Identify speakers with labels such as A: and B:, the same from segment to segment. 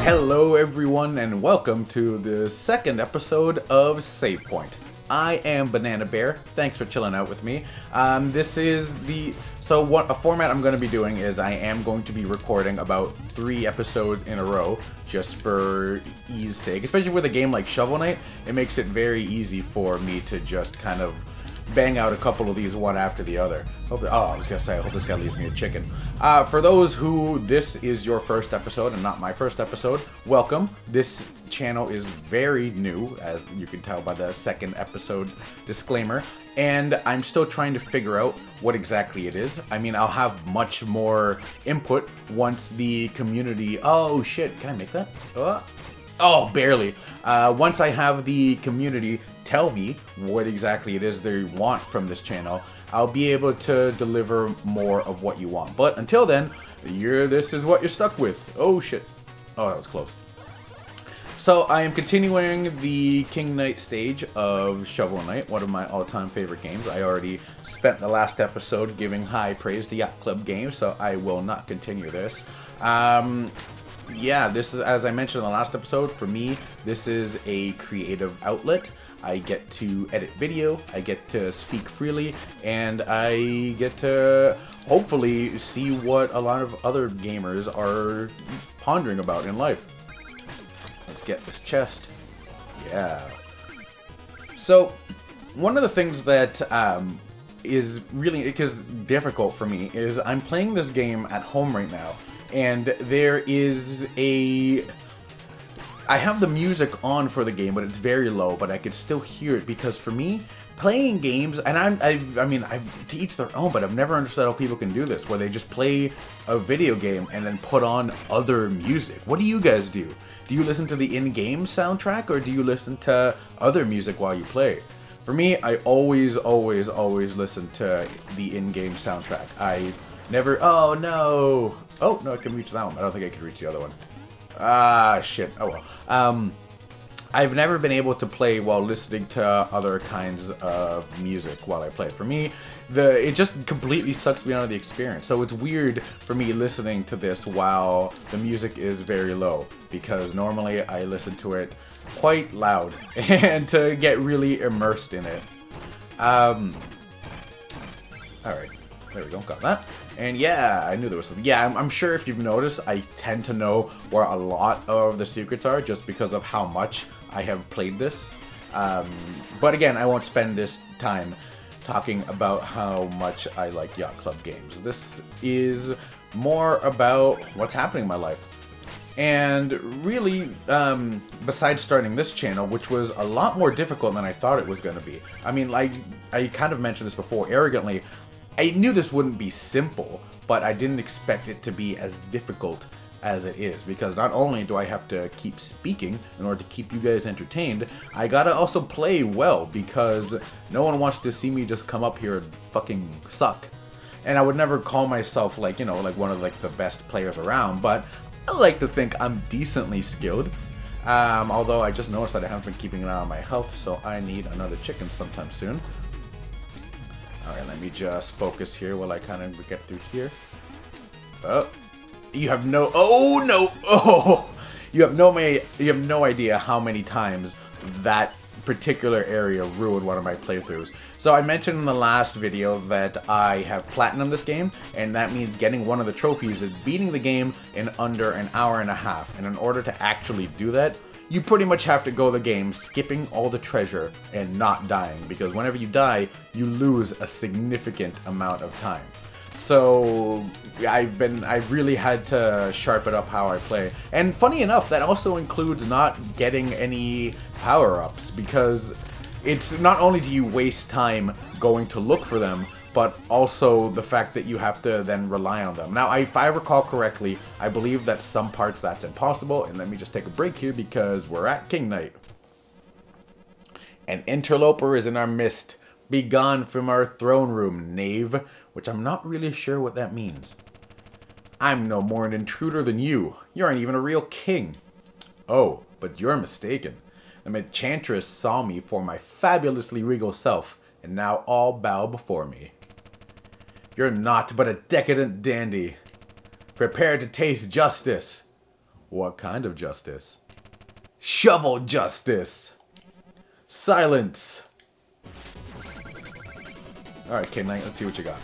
A: Hello everyone and welcome to the second episode of Save Point. I am Banana Bear. Thanks for chilling out with me. This is a format I'm going to be doing is I am going to be recording about 3 episodes in a row just for ease sake. Especially with a game like Shovel Knight, it makes it very easy for me to just kind of bang out a couple of these one after the other. I was gonna say, I hope this guy leaves me a chicken. For those who this is your first episode and not my first episode, welcome. This channel is very new, as you can tell by the second episode disclaimer, and I'm still trying to figure out what exactly it is. I mean, I'll have much more input once the community... Oh shit, can I make that? Oh, barely. Once I have the community tell me what exactly it is they want from this channel, I'll be able to deliver more of what you want. But until then, this is what you're stuck with. Oh shit. Oh, that was close. So I am continuing the King Knight stage of Shovel Knight, one of my all-time favorite games. I already spent the last episode giving high praise to Yacht Club Games, so I will not continue this. Yeah, this is, as I mentioned in the last episode, for me, this is a creative outlet. I get to edit video, I get to speak freely, and I get to hopefully see what a lot of other gamers are pondering about in life. Let's get this chest. Yeah. So, one of the things that is really difficult for me is I'm playing this game at home right now, and there is I have the music on for the game, but it's very low, but I could still hear it because for me, playing games, and I mean, to each their own, but I've never understood how people can do this, where they just play a video game and then put on other music. What do you guys do? Do you listen to the in-game soundtrack, or do you listen to other music while you play? For me, I always listen to the in-game soundtrack. I never, oh no, I can reach that one. I don't think I can reach the other one. Ah, shit. Oh well. I've never been able to play while listening to other kinds of music while I play. For me, it just completely sucks me out of the experience. So it's weird for me listening to this while the music is very low, because normally I listen to it quite loud and to get really immersed in it. Alright. There we go, got that. And yeah, I knew there was something. Yeah, I'm sure if you've noticed, I tend to know where a lot of the secrets are just because of how much I have played this. But again, I won't spend this time talking about how much I like Yacht Club games. This is more about what's happening in my life. And really, besides starting this channel, which was a lot more difficult than I thought it was going to be. I mean, like, I kind of mentioned this before arrogantly. I knew this wouldn't be simple, but I didn't expect it to be as difficult as it is, because not only do I have to keep speaking in order to keep you guys entertained, I gotta also play well, because no one wants to see me just come up here and fucking suck. And I would never call myself, like, you know, like one of like the best players around, but I like to think I'm decently skilled. Although I just noticed that I haven't been keeping an eye on my health, so I need another chicken sometime soon. Alright, let me just focus here while I kind of get through here. Oh, you have no... Oh, no! Oh! You have no idea how many times that particular area ruined one of my playthroughs. So I mentioned in the last video that I have platinum this game, and that means getting one of the trophies is beating the game in under an hour and a half. And in order to actually do that, you pretty much have to go the game skipping all the treasure and not dying, because whenever you die, you lose a significant amount of time. So I've really had to sharpen up how I play. And funny enough, that also includes not getting any power-ups, because it's not only do you waste time going to look for them, but also the fact that you have to then rely on them. Now, if I recall correctly, I believe that some parts that's impossible, and let me just take a break here because we're at King Knight. An interloper is in our midst. Be gone from our throne room, knave, which I'm not really sure what that means. I'm no more an intruder than you. You aren't even a real king. Oh, but you're mistaken. The enchantress saw me for my fabulously regal self, and now all bow before me. You're naught but a decadent dandy. Prepare to taste justice. What kind of justice? Shovel justice! Silence! Alright, K-Knight, let's see what you got.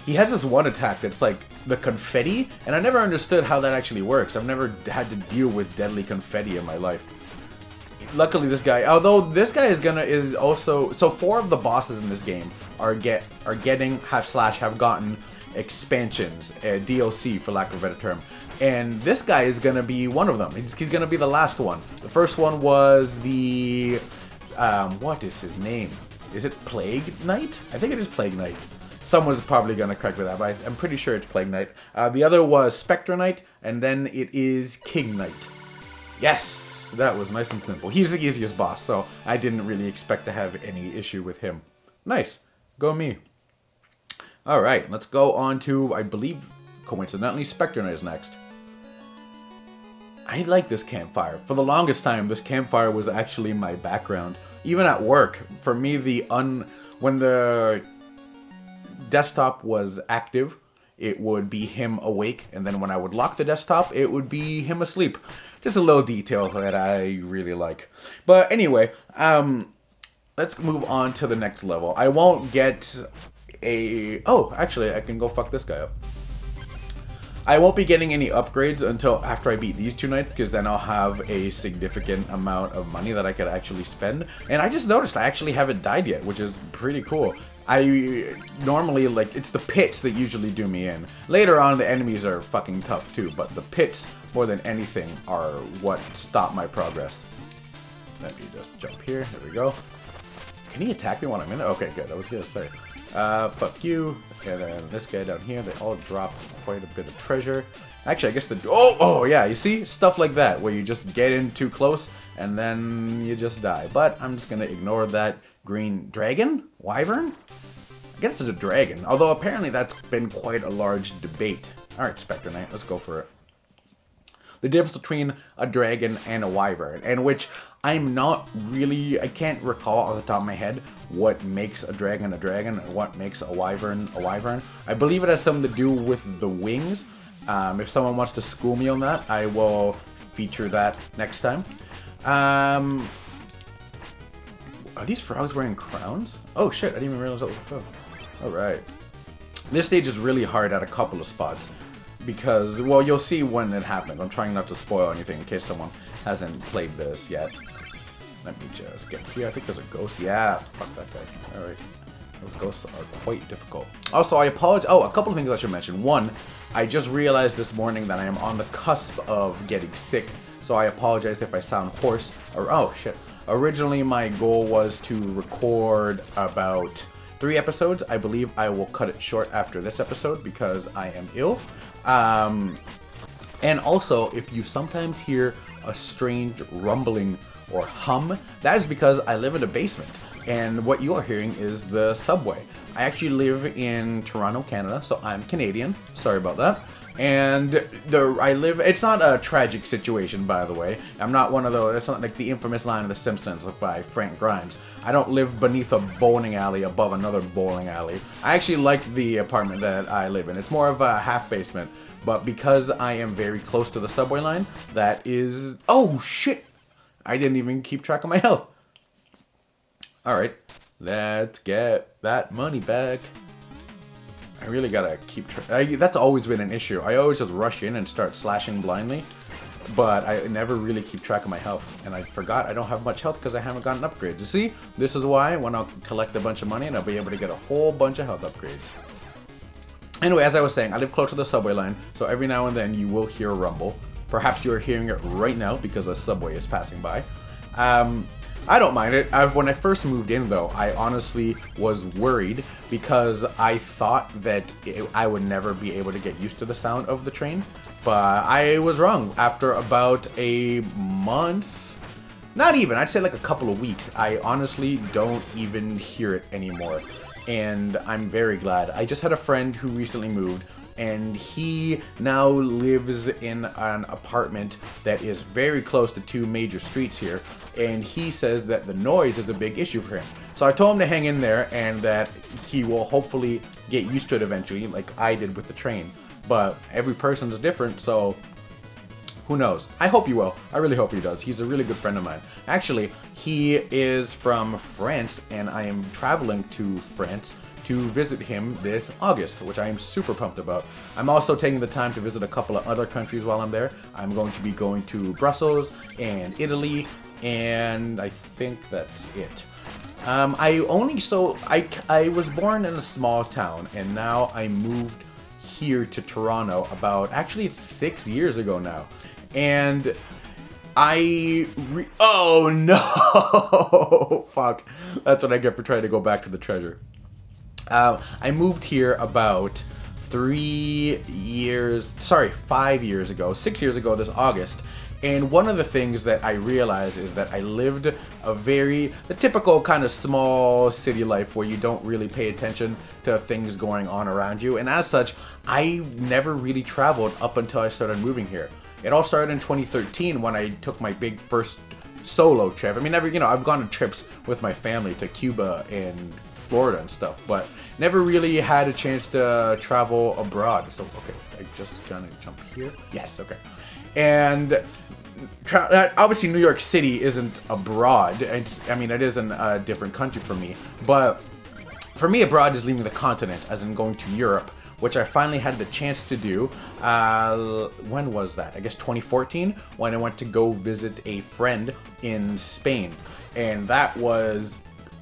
A: He has this one attack that's like the confetti, and I never understood how that actually works. I've never had to deal with deadly confetti in my life. Luckily, this guy, although this guy is also, so 4 of the bosses in this game have gotten expansions, DLC for lack of a better term, and this guy is gonna be one of them. He's gonna be the last one. The first one was the, what is his name? Is it Plague Knight? I think it is Plague Knight. Someone's probably gonna correct me that, but I'm pretty sure it's Plague Knight. The other was Spectre Knight, and then it is King Knight. Yes! That was nice and simple. He's the easiest boss, so I didn't really expect to have any issue with him. Nice. Go me. Alright, let's go on to, I believe, coincidentally, Spectre Knight is next. I like this campfire. For the longest time, this campfire was actually my background. Even at work, for me, when the desktop was active, it would be him awake, and then when I would lock the desktop, it would be him asleep. Just a little detail that I really like. But anyway, let's move on to the next level. I won't get a... Oh, actually, I can go fuck this guy up. I won't be getting any upgrades until after I beat these 2 knights, because then I'll have a significant amount of money that I could actually spend. And I just noticed I actually haven't died yet, which is pretty cool. I normally, like, it's the pits that usually do me in. Later on, the enemies are fucking tough too, but the pits, more than anything, are what stop my progress. Let me just jump here. There we go. Can he attack me when I'm in it? Okay, good. I was gonna say. Fuck you. And then this guy down here, they all drop quite a bit of treasure. Actually, I guess the... Oh, yeah, you see? Stuff like that, where you just get in too close, and then you just die. But I'm just gonna ignore that green dragon? Wyvern? I guess it's a dragon, although apparently that's been quite a large debate. Alright, Spectre Knight, let's go for it. The difference between a dragon and a wyvern, and which I'm not really, I can't recall off the top of my head what makes a dragon and what makes a wyvern a wyvern. I believe it has something to do with the wings. If someone wants to school me on that, I will feature that next time. Are these frogs wearing crowns? Oh shit, I didn't even realize that was a frog. Alright. This stage is really hard at a couple of spots. Because, well, you'll see when it happens. I'm trying not to spoil anything in case someone hasn't played this yet. Let me just get here. I think there's a ghost. Yeah, fuck that guy. Alright. Those ghosts are quite difficult. Also, I apologize. Oh, a couple of things I should mention. One, I just realized this morning that I am on the cusp of getting sick. So I apologize if I sound hoarse. Or, oh, shit. Originally, my goal was to record about 3 episodes. I believe I will cut it short after this episode because I am ill. And also, if you sometimes hear a strange rumbling or hum, that is because I live in a basement. And what you are hearing is the subway. I actually live in Toronto, Canada, so I'm Canadian. Sorry about that. And it's not a tragic situation, by the way. I'm not one of those, it's not like the infamous line of The Simpsons by Frank Grimes. I don't live beneath a bowling alley above another bowling alley. I actually like the apartment that I live in. It's more of a half basement, but because I am very close to the subway line, that is... Oh, shit! I didn't even keep track of my health. Alright, let's get that money back. I really gotta keep that's always been an issue. I always just rush in and start slashing blindly, but I never really keep track of my health. And I forgot I don't have much health because I haven't gotten upgrades. You see, this is why when I'll collect a bunch of money and I'll be able to get a whole bunch of health upgrades. Anyway, as I was saying, I live close to the subway line, so every now and then you will hear a rumble. Perhaps you're hearing it right now because a subway is passing by. I don't mind it. When I first moved in, though, I honestly was worried because I thought that I would never be able to get used to the sound of the train. But I was wrong. After about a month, not even, I'd say like a couple of weeks, I honestly don't even hear it anymore. And I'm very glad. I just had a friend who recently moved, and he now lives in an apartment that is very close to 2 major streets here, and he says that the noise is a big issue for him. So I told him to hang in there and that he will hopefully get used to it eventually, like I did with the train. But every person's different, so Who knows? I hope he will. I really hope he does. He's a really good friend of mine. Actually, he is from France, and I am traveling to France to visit him this August, which I am super pumped about. I'm also taking the time to visit a couple of other countries while I'm there. I'm going to be going to Brussels and Italy, and I think that's it. I was born in a small town, and now I moved here to Toronto actually it's 6 years ago now. And oh no! Fuck. That's what I get for trying to go back to the treasure. I moved here about 5 years ago, 6 years ago this August. And one of the things that I realized is that I lived the typical kind of small city life where you don't really pay attention to things going on around you. And as such, I never really traveled up until I started moving here. It all started in 2013 when I took my big first solo trip. I mean, I've gone on trips with my family to Cuba and Florida and stuff, but never really had a chance to travel abroad. So, okay, I just gonna jump here. Yes, okay. And obviously New York City isn't abroad. It is in a different country for me. But for me, abroad is leaving the continent, as in going to Europe, which I finally had the chance to do. When was that? I guess 2014, when I went to go visit a friend in Spain. And that was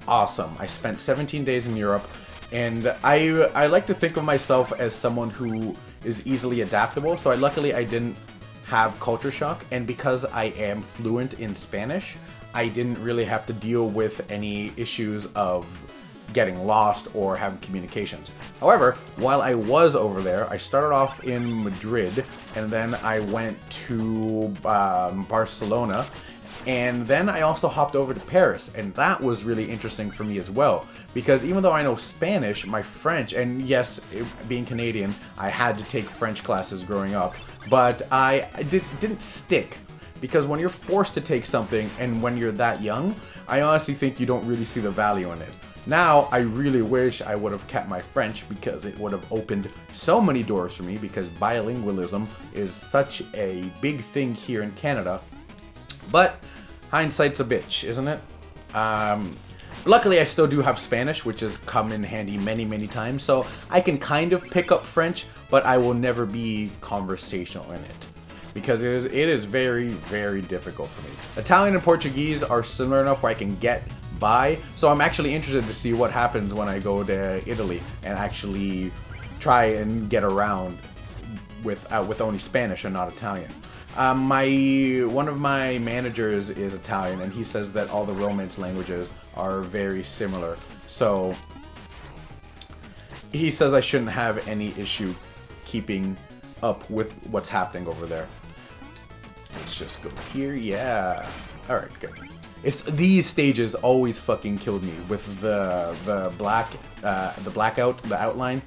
A: awesome. I spent 17 days in Europe, and I like to think of myself as someone who is easily adaptable. So luckily I didn't have culture shock, and because I am fluent in Spanish, I didn't really have to deal with any issues of getting lost or having communications. However, while I was over there, I started off in Madrid, and then I went to Barcelona, and then I also hopped over to Paris, and that was really interesting for me as well, because even though I know Spanish, my French, and yes, being Canadian, I had to take French classes growing up, but I didn't stick, because when you're forced to take something and when you're that young, I honestly think you don't really see the value in it. Now, I really wish I would have kept my French, because it would have opened so many doors for me, because bilingualism is such a big thing here in Canada. But hindsight's a bitch, isn't it? Luckily, I still do have Spanish, which has come in handy many, many times, so I can kind of pick up French, but I will never be conversational in it, because it is very, very difficult for me. Italian and Portuguese are similar enough where I can get by, so I'm actually interested to see what happens when I go to Italy and actually try and get around with only Spanish and not Italian. One of my managers is Italian, and he says that all the Romance languages are very similar. So he says I shouldn't have any issue keeping up with what's happening over there. Let's just go here. Yeah. All right, good. These stages always fucking killed me with the blackout, the outline.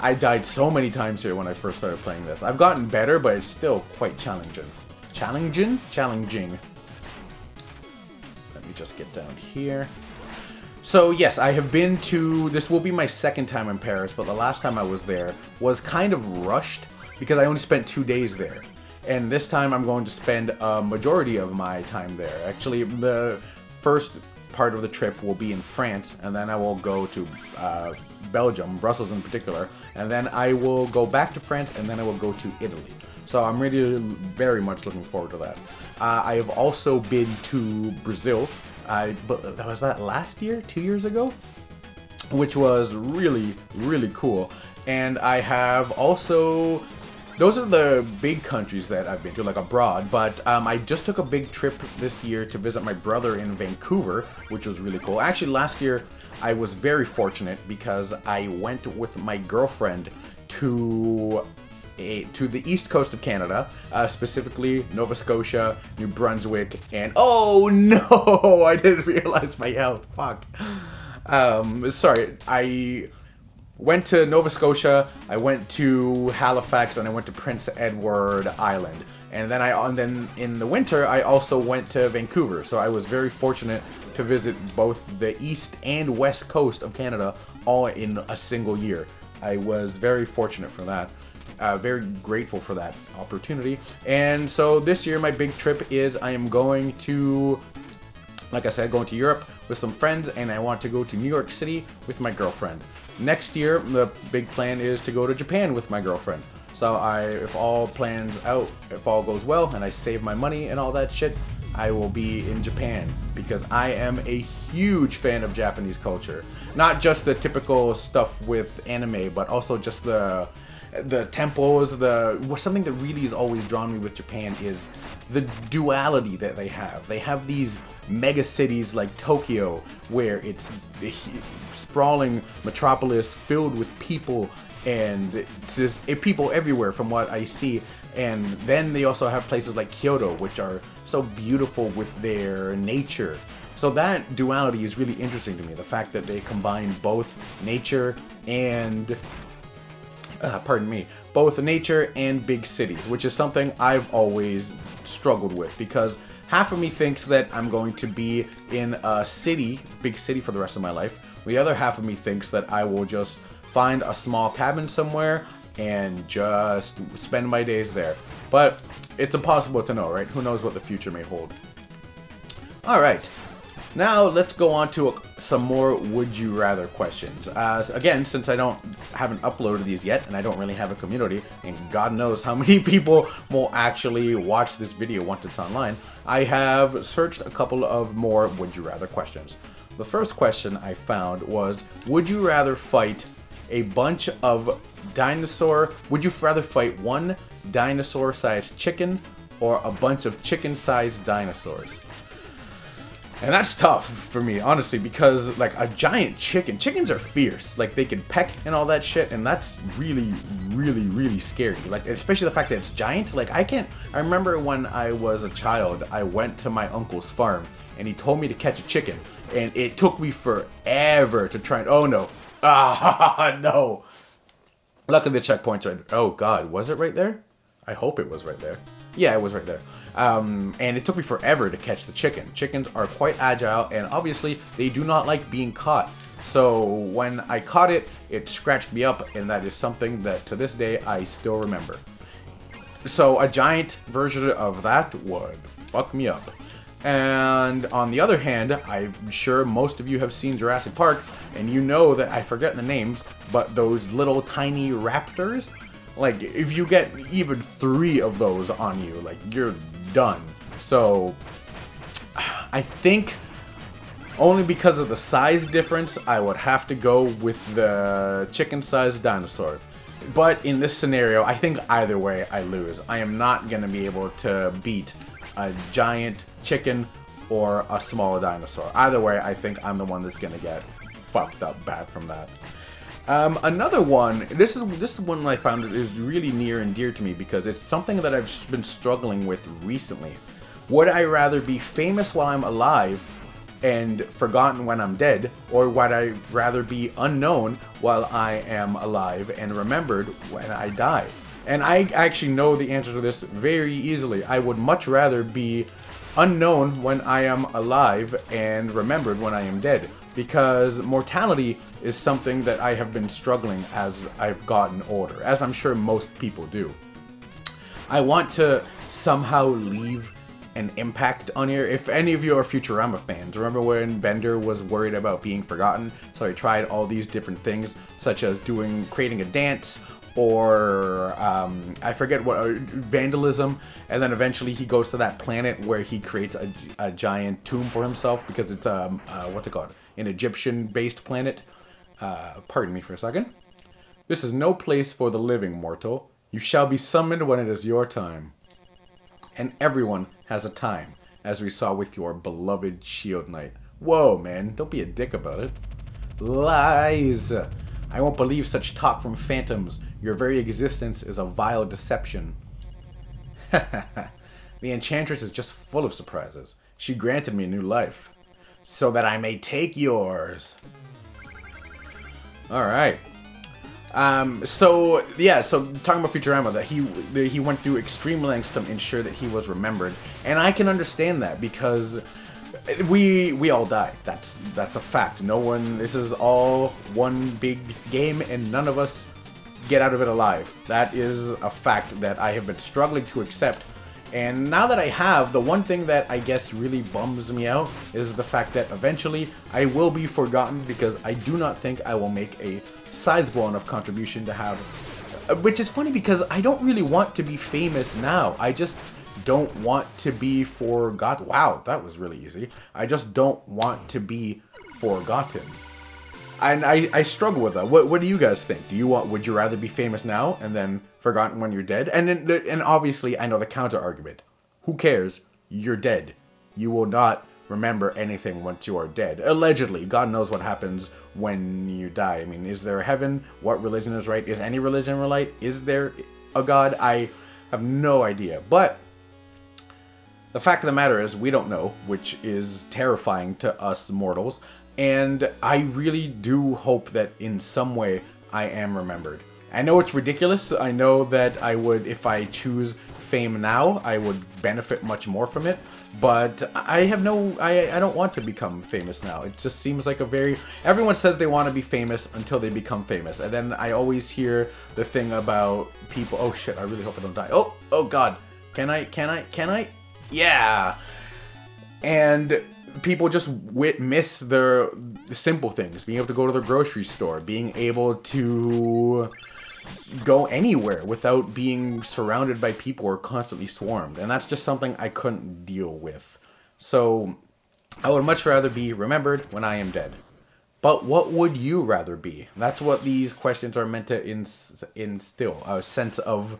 A: I died so many times here when I first started playing this. I've gotten better, but it's still quite challenging. Challenging? Let me just get down here. So yes, I have been to, this will be my second time in Paris, but the last time I was there was kind of rushed because I only spent 2 days there. And this time I'm going to spend a majority of my time there. Actually, the first part of the trip will be in France, and then I will go to Belgium, Brussels in particular, and then I will go back to France, and then I will go to Italy. So I'm really very much looking forward to that. I have also been to Brazil, but was that last year, 2 years ago? Which was really, really cool. And I have also, those are the big countries that I've been to, like abroad, but I just took a big trip this year to visit my brother in Vancouver, which was really cool. Actually, last year I was very fortunate because I went with my girlfriend to the east coast of Canada, specifically Nova Scotia, New Brunswick, and oh no, I didn't realize my health, fuck. Sorry, I went to Nova Scotia, I went to Halifax, and I went to Prince Edward Island. And then in the winter, I also went to Vancouver. So I was very fortunate to visit both the east and west coast of Canada all in a single year. I was very fortunate for that. very grateful for that opportunity. And so this year my big trip is I am going to, like I said, going to Europe with some friends, and I want to go to New York City with my girlfriend. Next year, the big plan is to go to Japan with my girlfriend. So if all plans out, if all goes well, and I save my money and all that shit, I will be in Japan, because I am a huge fan of Japanese culture. Not just the typical stuff with anime, but also just the temples. Something that really has always drawn me with Japan is the duality that they have. They have these mega cities like Tokyo, where it's a sprawling metropolis filled with people, and it's just people everywhere from what I see. And then they also have places like Kyoto, which are so beautiful with their nature. So that duality is really interesting to me. The fact that they combine both nature and, both nature and big cities, which is something I've always struggled with, because half of me thinks that I'm going to be in a city, big city, for the rest of my life. The other half of me thinks that I will just find a small cabin somewhere and just spend my days there. But it's impossible to know, right? Who knows what the future may hold. Alright, now let's go on to some more would you rather questions. Again, since haven't uploaded these yet, and I don't really have a community, and God knows how many people will actually watch this video once it's online, I have searched a couple of more would you rather questions. The first question I found was, would you rather fight a bunch of would you rather fight one dinosaur-sized chicken or a bunch of chicken-sized dinosaurs? And that's tough for me, honestly, because like a giant chickens are fierce. Like they can peck and all that shit, and that's really, really, really scary. Like, especially the fact that it's giant. Like I remember when I was a child, I went to my uncle's farm and he told me to catch a chicken, and it took me forever to try and, oh no. No. Luckily the checkpoint's right. Oh god, was it right there? I hope it was right there. Yeah, it was right there. And it took me forever to catch the chicken. Chickens are quite agile, and obviously they do not like being caught. So when I caught it, it scratched me up, and that is something that to this day I still remember. So a giant version of that would fuck me up. And on the other hand, I'm sure most of you have seen Jurassic Park, and you know that I forget the names, but those little tiny raptors, like if you get even 3 of those on you, like you're done. So I think only because of the size difference, I would have to go with the chicken-sized dinosaurs. But in this scenario, I think either way I lose. I am not going to be able to beat a giant chicken or a small dinosaur. Either way, I think I'm the one that's gonna get fucked up bad from that. Another one, this is one I found is really near and dear to me because it's something that I've been struggling with recently. Would I rather be famous while I'm alive and forgotten when I'm dead, or would I rather be unknown while I am alive and remembered when I die? And I actually know the answer to this very easily. I would much rather be unknown when I am alive and remembered when I am dead, because mortality is something that I have been struggling as I've gotten older, as I'm sure most people do. I want to somehow leave an impact on here. If any of you are Futurama fans, remember when Bender was worried about being forgotten, so he tried all these different things, such as creating a dance, or I forget what, vandalism, and then eventually he goes to that planet where he creates a giant tomb for himself because it's what's it called? An Egyptian-based planet. Pardon me for a second. This is no place for the living, mortal. You shall be summoned when it is your time. And everyone has a time, as we saw with your beloved Shield Knight. Whoa, man, don't be a dick about it. Lies! I won't believe such talk from phantoms. Your very existence is a vile deception. The Enchantress is just full of surprises. She granted me a new life, so that I may take yours. Alright. So talking about Futurama, that he went through extreme lengths to ensure that he was remembered. And I can understand that, because we all die. That's a fact. No one, this is all one big game, and none of us get out of it alive. That is a fact that I have been struggling to accept. And now that I have, the one thing that I guess really bums me out is the fact that eventually I will be forgotten, because I do not think I will make a sizable enough contribution to have. Which is funny because I don't really want to be famous now. I just don't want to be forgotten. Wow, that was really easy. I just don't want to be forgotten. And I struggle with that. What do you guys think? Would you rather be famous now and then forgotten when you're dead? And obviously I know the counter argument. Who cares? You're dead. You will not remember anything once you are dead. Allegedly. God knows what happens when you die. I mean, is there a heaven? What religion is right? Is any religion right? Is there a God? I have no idea. But the fact of the matter is we don't know, which is terrifying to us mortals. And I really do hope that in some way I am remembered. I know it's ridiculous. I know that I would, if I choose fame now, I would benefit much more from it. But I don't want to become famous now. It just seems like everyone says they want to be famous until they become famous. And then I always hear the thing about people, oh shit, I really hope I don't die. Oh God, can I? Yeah. And people just miss their simple things. Being able to go to the grocery store. Being able to go anywhere without being surrounded by people or constantly swarmed. And that's just something I couldn't deal with. So I would much rather be remembered when I am dead. But what would you rather be? That's what these questions are meant to instill. A sense of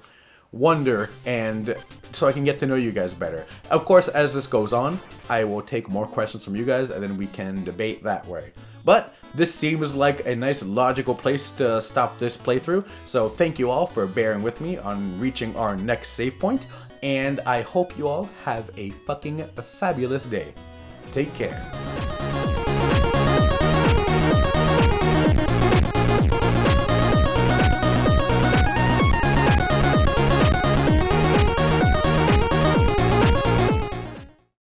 A: wonder, and so I can get to know you guys better. Of course, as this goes on, I will take more questions from you guys, and then we can debate that way. But this seems like a nice logical place to stop this playthrough, so thank you all for bearing with me on reaching our next save point, and I hope you all have a fucking fabulous day. Take care.